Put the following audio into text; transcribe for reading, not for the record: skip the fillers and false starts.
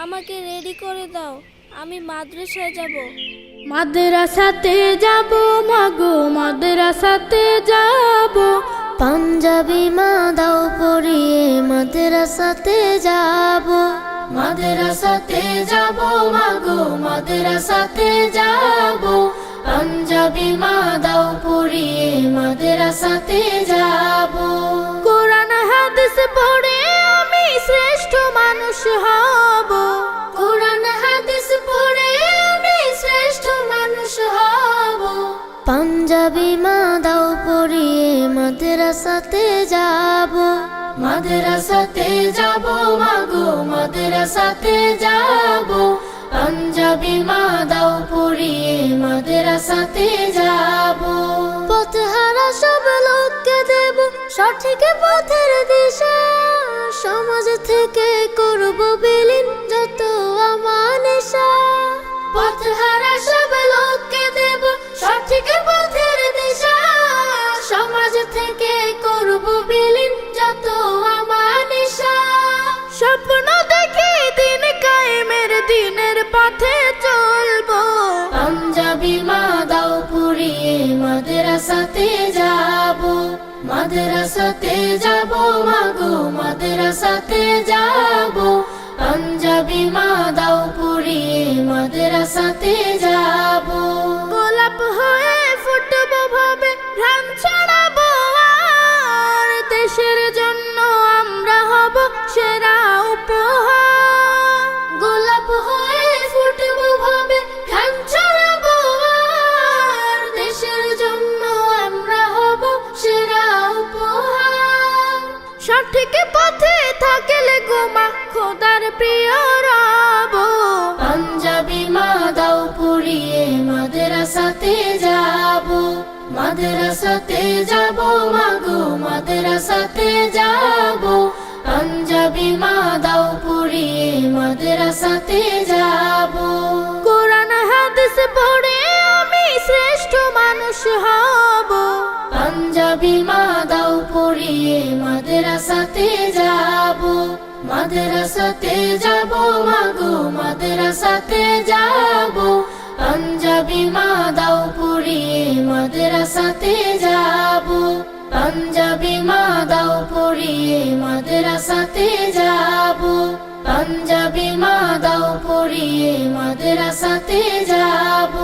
আমাকে রেডি করে দাও, আমি মাদ্রাসায় যাব। মাদ্রাসাতে যাব মাগো, মাদ্রাসাতে যাব। পাঞ্জাবি মা দাও পরিয়ে মাদ্রাসাতে যাব। মাদ্রাসাতে যাব মাগো, মাদ্রাসাতে যাব। পাঞ্জাবি মা দাও পরিয়ে মাদ্রাসাতে যাব। কোরআন হাদিস পড়ে আমি শ্রেষ্ঠ মানুষ হব। কোরআন হাদিস পড়ে আমি শ্রেষ্ঠ মানুষ হব। পাঞ্জাবি মা দাও পরিয়ে মাদ্রাসাতে যাব। মাদ্রাসাতে যাব মাগো, মাদ্রাসাতে যাব। পাঞ্জাবি মা দাও পরিয়ে মাদ্রাসাতে যাব। পথহারা সব লোককে দেব সঠিক পথের দিশা। সমাজ থেকে করব বিলীন যত আমানিশা। পথহারা সব লোককে দেব সঠিক পথের দিশা। সমাজ থেকে করব বিলীন যত আমানিশা। স্বপ্ন দেখি দিন কায়েমের, দিনের পথে চলবো। পাঞ্জাবি মা দাও পরিয়ে মাদ্রাসাতে যাব। মাদ্রাসাতে যাব মাগো, মাদ্রাসাতে যাব। পাঞ্জাবি মা দাও পরিয়ে মাদ্রাসাতে যাব। গোলাপ হয়ে ফুটবো ভাবে ঘ্রাণ ছড়াবো আর। দেশের জন্য আমরা হব সেরা উপহার। গোলাপ হয়ে ফুটবো ভাবে ঘ্রাণ ছড়াবো আর। দেশের জন্য আমরা হব সেরা উপহার। সঠিক পথে থাকলে গোমা খোদার প্রিয় রব। পাঞ্জাবি মা দাও পরিয়ে মাদ্রাসাতে যাব। মাদ্রাসাতে যাব মাগো, মাদ্রাসাতে যাব। পাঞ্জাবি মা দাও পরিয়ে মাদ্রাসাতে যাব। কোরআন হাদিস পড়ে আমি শ্রেষ্ঠ মানুষ হব। পাঞ্জাবি মা দাও পরিয়ে মাদ্রাসাতে যাব। মাদ্রাসাতে যাব মাগো, মাদ্রাসাতে যাব। পাঞ্জাবি মা দাও পরিয়ে মাদ্রাসাতে যাব। পাঞ্জাবি মা দাও পরিয়ে মাদ্রাসাতে যাব। পাঞ্জাবি মা দাও পরিয়ে মাদ্রাসাতে যাব।